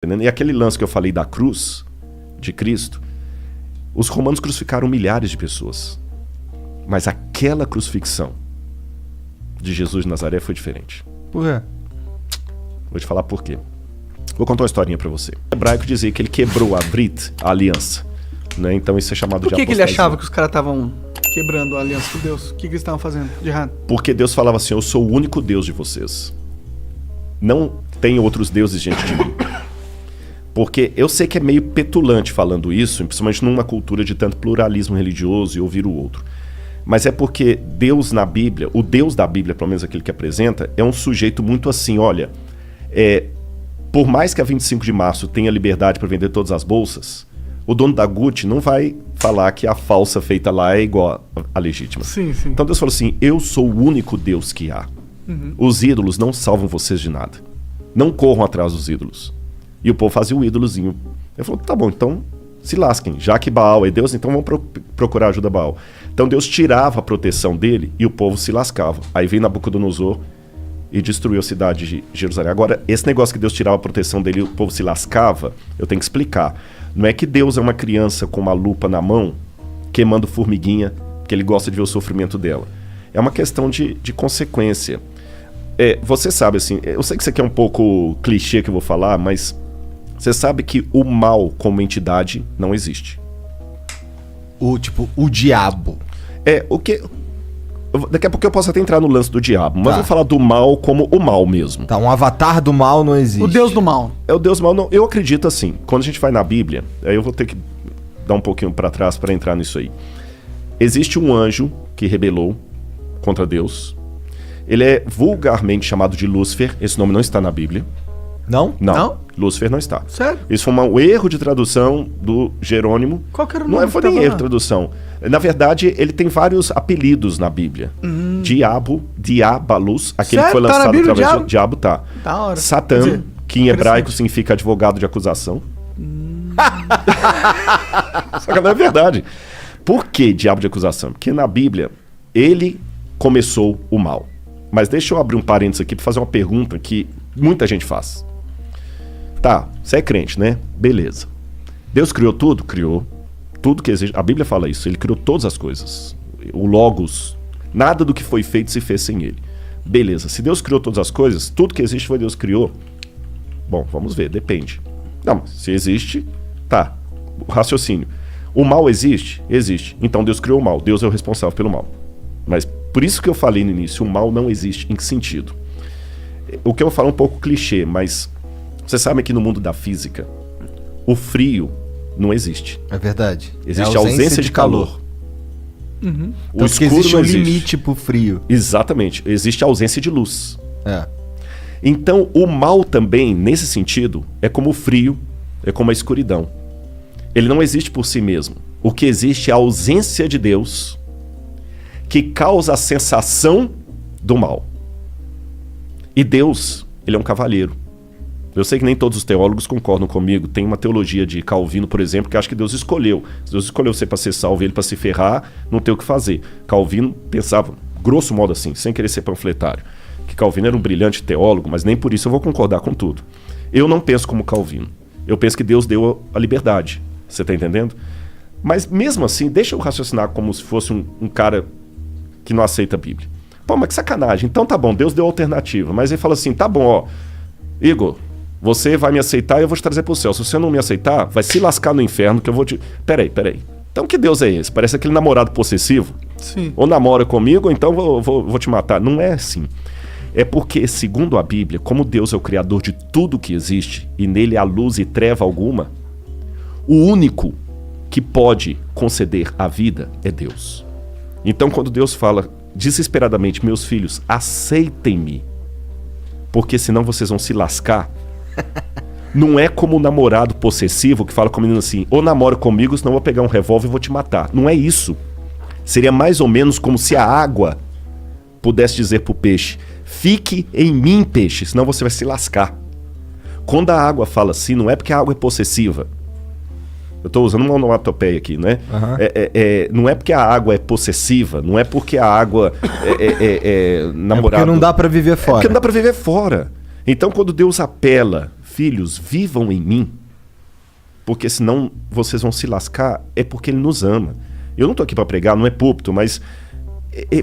E aquele lance que eu falei da cruz de Cristo, os romanos crucificaram milhares de pessoas. Mas aquela crucifixão de Jesus de Nazaré foi diferente. Por quê? Vou te falar por quê. Vou contar uma historinha pra você. O hebraico dizia que ele quebrou a Brit, a aliança. Né? Então isso é chamado de apostasia. Por que ele achava que os caras estavam quebrando a aliança com Deus? O que eles estavam fazendo de errado? Porque Deus falava assim, eu sou o único Deus de vocês. Não tem outros deuses diante de mim. Porque eu sei que é meio petulante falando isso, principalmente numa cultura de tanto pluralismo religioso e ouvir o outro. Mas é porque Deus na Bíblia, o Deus da Bíblia, pelo menos aquele que apresenta, é um sujeito muito assim, olha, por mais que a 25 de março tenha liberdade para vender todas as bolsas, o dono da Gucci não vai falar que a falsa feita lá é igual à legítima. Sim, sim. Então Deus falou assim, eu sou o único Deus que há. Os ídolos não salvam vocês de nada. Não corram atrás dos ídolos. E o povo fazia o ídolozinho. Ele falou, tá bom, então se lasquem. Já que Baal é Deus, então vamos procurar ajuda a Baal. Então Deus tirava a proteção dele e o povo se lascava. Aí veio Nabucodonosor e destruiu a cidade de Jerusalém. Agora, esse negócio que Deus tirava a proteção dele e o povo se lascava, eu tenho que explicar. Não é que Deus é uma criança com uma lupa na mão, queimando formiguinha, que ele gosta de ver o sofrimento dela. É uma questão de consequência. Você sabe, assim, eu sei que isso aqui é um pouco clichê que eu vou falar, mas você sabe que o mal como entidade não existe. O diabo. Daqui a pouco eu posso até entrar no lance do diabo, mas vou falar do mal como o mal mesmo. Tá, um avatar do mal não existe. O Deus do mal. É o Deus do mal, não. Eu acredito assim, quando a gente vai na Bíblia, aí eu vou ter que dar um pouquinho para trás para entrar nisso aí. Existe um anjo que rebelou contra Deus. Ele é vulgarmente chamado de Lúcifer. Esse nome não está na Bíblia. Não? Não. Lúcifer não está. Sério? Isso foi um erro de tradução do Jerônimo. Qual que era o Não nome foi que nem tava erro lá? de tradução. Na verdade, ele tem vários apelidos na Bíblia. Diabo, Diabalus, aquele que foi Sério? Tá na lançado Bíblia, através diabo? de Diabo, tá. Da hora. Quer Satã, dizer, que em hebraico interessante. significa advogado de acusação. Só que não é verdade. Por que diabo de acusação? Porque na Bíblia, ele começou o mal. Mas deixa eu abrir um parênteses aqui para fazer uma pergunta que muita gente faz. Tá, você é crente, né? Beleza. Deus criou tudo? Criou. Tudo que existe. A Bíblia fala isso. Ele criou todas as coisas. O Logos. Nada do que foi feito se fez sem ele. Beleza. Se Deus criou todas as coisas, tudo que existe foi Deus que criou. Bom, vamos ver. Depende. Não, mas se existe, tá. O raciocínio. O mal existe? Existe. Então Deus criou o mal. Deus é o responsável pelo mal. Mas por isso que eu falei no início, o mal não existe. Em que sentido? O que eu falo é um pouco clichê, mas vocês sabem que no mundo da física, o frio não existe. É verdade. Existe a ausência de calor. O Então, escuro existe não um existe. limite pro frio. Exatamente. Existe a ausência de luz. É. Então, o mal também, nesse sentido, é como o frio, é como a escuridão. Ele não existe por si mesmo. O que existe é a ausência de Deus que causa a sensação do mal. E Deus, ele é um cavalheiro. Eu sei que nem todos os teólogos concordam comigo. Tem uma teologia de Calvino, por exemplo, que acha que Deus escolheu. Se Deus escolheu você para ser salvo e ele para se ferrar, não tem o que fazer. Calvino pensava, grosso modo assim, sem querer ser panfletário, que Calvino era um brilhante teólogo, mas nem por isso eu vou concordar com tudo. Eu não penso como Calvino. Eu penso que Deus deu a liberdade. Você está entendendo? Mas mesmo assim, deixa eu raciocinar como se fosse um cara que não aceita a Bíblia. Pô, mas que sacanagem. Então tá bom, Deus deu alternativa. Mas ele fala assim, tá bom, ó, Igor, você vai me aceitar e eu vou te trazer pro céu. Se você não me aceitar, vai se lascar no inferno que eu vou te... Peraí. Então que Deus é esse? Parece aquele namorado possessivo. Sim. Ou namora comigo, ou então vou te matar. Não é assim. É porque, segundo a Bíblia, como Deus é o criador de tudo que existe, e nele há luz e treva alguma, o único que pode conceder a vida é Deus. Então, quando Deus fala desesperadamente, meus filhos, aceitem-me, porque senão vocês vão se lascar, não é como o namorado possessivo que fala com o menino assim, ou namora comigo, senão eu vou pegar um revólver e vou te matar. Não é isso. Seria mais ou menos como se a água pudesse dizer pro peixe, fique em mim, peixe, senão você vai se lascar. Quando a água fala assim, não é porque a água é possessiva. Eu estou usando uma onomatopeia aqui, né? Não é porque a água é possessiva, não é porque a água é namorado. É porque não dá pra viver fora. É porque não dá pra viver fora. Então, quando Deus apela, filhos vivam em mim, porque senão vocês vão se lascar, é porque ele nos ama. Eu não estou aqui para pregar, não é púlpito, mas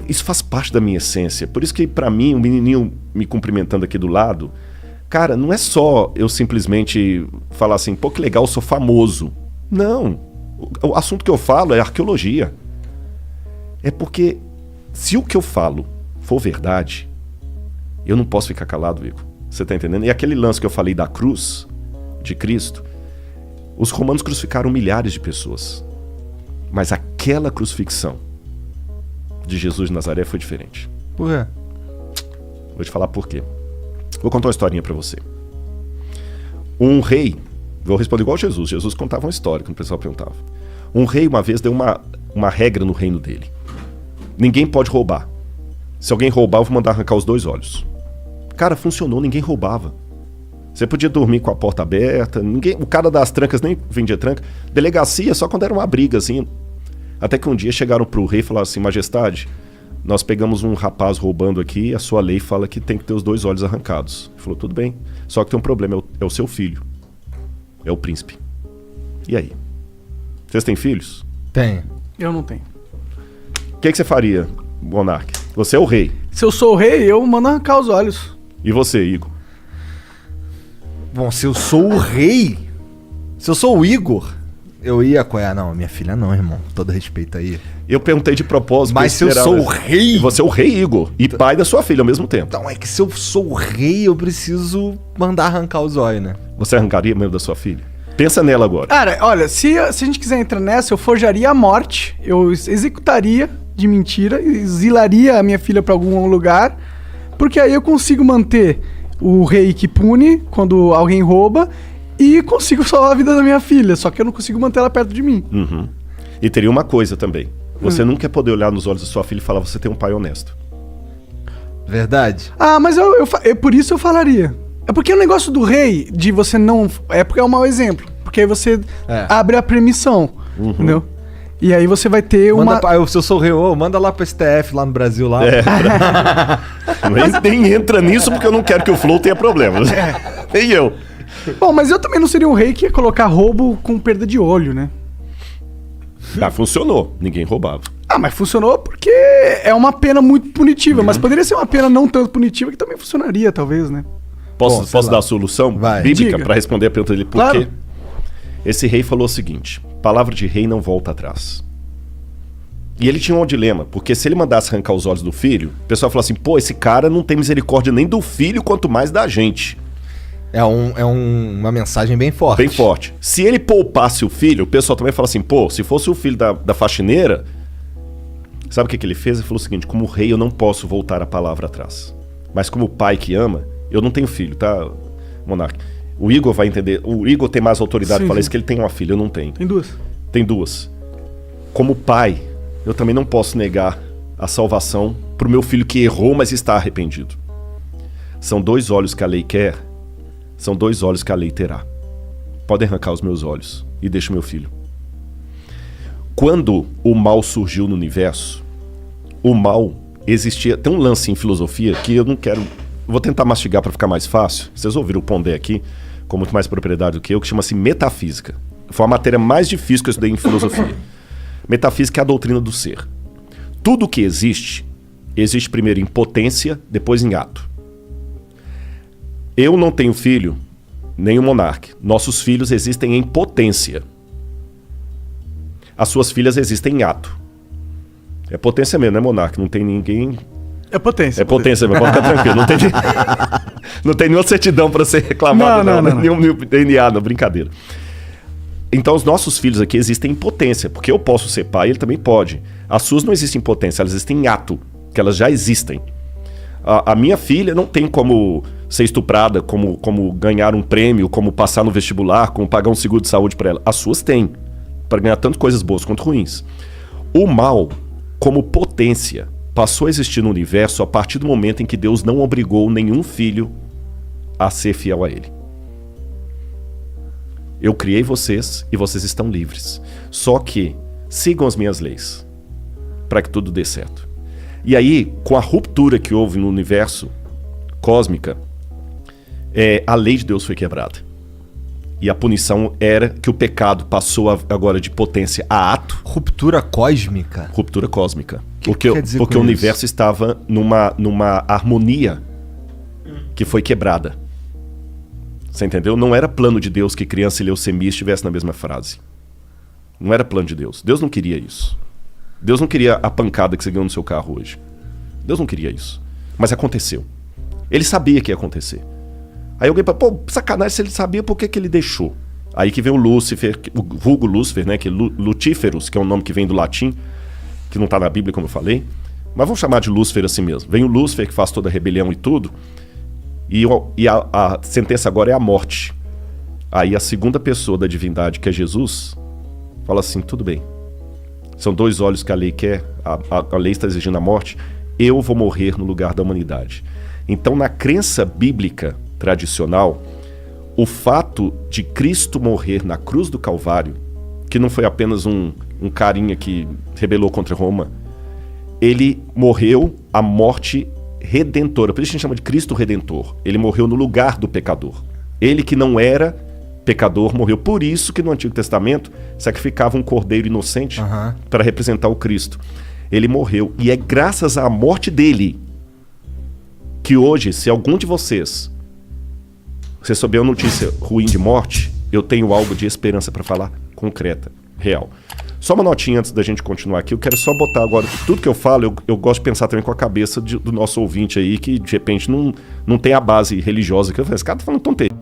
isso faz parte da minha essência. Por isso que, para mim, o menininho me cumprimentando aqui do lado, cara, não é só eu simplesmente falar assim, pô, que legal, eu sou famoso. Não. O assunto que eu falo é arqueologia. É porque se o que eu falo for verdade, eu não posso ficar calado, Igor. Você tá entendendo? E aquele lance que eu falei da cruz de Cristo, os romanos crucificaram milhares de pessoas. Mas aquela crucifixão de Jesus de Nazaré foi diferente. Por quê? Vou te falar por quê. Vou contar uma historinha pra você. Um rei, vou responder igual Jesus. Jesus contava uma história quando o pessoal perguntava. Um rei uma vez deu uma regra no reino dele. Ninguém pode roubar. Se alguém roubar, eu vou mandar arrancar os 2 olhos. Cara, funcionou, ninguém roubava. Você podia dormir com a porta aberta, o cara das trancas nem vendia tranca. Delegacia só quando era uma briga, assim. Até que um dia chegaram pro rei e falaram assim, majestade, nós pegamos um rapaz roubando aqui, a sua lei fala que tem que ter os 2 olhos arrancados. Ele falou, tudo bem, só que tem um problema, é o seu filho. É o príncipe. E aí? Vocês têm filhos? Tenho. Eu não tenho. O que você faria, monarca? Você é o rei. Se eu sou o rei, eu mando arrancar os olhos. E você, Igor? Bom, se eu sou o rei, se eu sou o Igor, eu ia apoiar. Não, minha filha não, irmão. Todo respeito aí. Eu perguntei de propósito. Mas se eu sou o rei... E você é o rei, Igor. E pai da sua filha ao mesmo tempo. Então é que se eu sou o rei, eu preciso mandar arrancar os olhos, né? Você arrancaria mesmo da sua filha? Pensa nela agora. Cara, olha, se a gente quiser entrar nessa, eu forjaria a morte, eu executaria de mentira, exilaria a minha filha pra algum lugar, porque aí eu consigo manter o rei que pune quando alguém rouba e consigo salvar a vida da minha filha, só que eu não consigo manter ela perto de mim. Uhum. E teria uma coisa também. Você nunca ia poder olhar nos olhos da sua filha e falar, você tem um pai honesto. Verdade? Ah, mas por isso eu falaria. É porque o negócio do rei, de você não... É porque é um mau exemplo. Porque aí você abre a permissão, entendeu? E aí você vai ter Se eu sou o rei, manda lá pro STF, lá no Brasil, lá. Nem entra nisso porque eu não quero que o Flow tenha problemas. Nem eu. Bom, mas eu também não seria um rei que ia colocar roubo com perda de olho, né? Ah, funcionou. Ninguém roubava. Ah, mas funcionou porque é uma pena muito punitiva. Mas poderia ser uma pena não tanto punitiva que também funcionaria, talvez, né? Posso dar a solução bíblica para responder a pergunta dele? Por Claro. quê? Esse rei falou o seguinte, palavra de rei não volta atrás. E ele tinha um dilema, porque se ele mandasse arrancar os olhos do filho, o pessoal falou assim, pô, esse cara não tem misericórdia nem do filho, quanto mais da gente. É uma mensagem bem forte. Bem forte. Se ele poupasse o filho, o pessoal também fala assim, pô, se fosse o filho da faxineira, sabe o que ele fez? Ele falou o seguinte, como rei eu não posso voltar a palavra atrás. Mas como pai que ama, eu não tenho filho, tá, monarca? O Igor vai entender, o Igor tem mais autoridade para falar isso, que ele tem uma filha, eu não tenho. Tem 2. Tem 2. Como pai, eu também não posso negar a salvação pro meu filho que errou, mas está arrependido. São 2 olhos que a lei quer, são 2 olhos que a lei terá. Podem arrancar os meus olhos e deixa o meu filho. Quando o mal surgiu no universo, o mal existia... Tem um lance em filosofia que eu não quero... Vou tentar mastigar para ficar mais fácil. Vocês ouviram o Pondé aqui, com muito mais propriedade do que eu, que chama-se metafísica. Foi a matéria mais difícil que eu estudei em filosofia. Metafísica é a doutrina do ser. Tudo que existe primeiro em potência, depois em ato. Eu não tenho filho, nem o monarca. Nossos filhos existem em potência. As suas filhas existem em ato. É potência mesmo, né, monarca? Não tem ninguém... É potência. É potência, mas pode ficar tranquilo. Não tem nenhuma certidão para ser reclamado, não. Nenhum DNA, não, brincadeira. Então, os nossos filhos aqui existem em potência, porque eu posso ser pai, ele também pode. As suas não existem em potência, elas existem em ato, que elas já existem. A minha filha não tem como ser estuprada, como ganhar um prêmio, como passar no vestibular, como pagar um seguro de saúde para ela. As suas têm, para ganhar tanto coisas boas quanto ruins. O mal, como potência, passou a existir no universo a partir do momento em que Deus não obrigou nenhum filho a ser fiel a ele. Eu criei vocês e vocês estão livres. Só que sigam as minhas leis para que tudo dê certo. E aí, com a ruptura que houve no universo cósmica, a lei de Deus foi quebrada. E a punição era que o pecado passou agora de potência a ato. Ruptura cósmica? Ruptura cósmica. Que quer dizer porque com o isso? universo estava numa harmonia que foi quebrada. Você entendeu? Não era plano de Deus que criança e leucemia estivessem na mesma frase. Não era plano de Deus. Deus não queria isso. Deus não queria a pancada que você ganhou no seu carro hoje. Deus não queria isso. Mas aconteceu. Ele sabia que ia acontecer. Aí alguém fala, pô, sacanagem, se ele sabia, por que ele deixou? Aí que vem o Lúcifer, o vulgo Lúcifer, né? Que Lutíferos, que é um nome que vem do latim, que não está na Bíblia, como eu falei. Mas vamos chamar de Lúcifer assim mesmo. Vem o Lúcifer, que faz toda a rebelião e tudo. E a sentença agora é a morte. Aí a segunda pessoa da divindade, que é Jesus, fala assim, tudo bem. São dois olhos que a lei quer, a lei está exigindo a morte, eu vou morrer no lugar da humanidade. Então, na crença bíblica tradicional, o fato de Cristo morrer na cruz do Calvário, que não foi apenas um carinha que rebelou contra Roma, ele morreu a morte redentora. Por isso a gente chama de Cristo Redentor. Ele morreu no lugar do pecador. Ele que não era pecador morreu. Por isso que no Antigo Testamento sacrificava um cordeiro inocente para representar o Cristo. Ele morreu. E é graças à morte dele que hoje, se algum de vocês souber uma notícia ruim de morte, eu tenho algo de esperança para falar concreta, real. Só uma notinha antes da gente continuar aqui. Eu quero só botar agora, tudo que eu falo, eu gosto de pensar também com a cabeça do nosso ouvinte aí, que de repente não tem a base religiosa. Que eu falei, esse cara tá falando tonteria.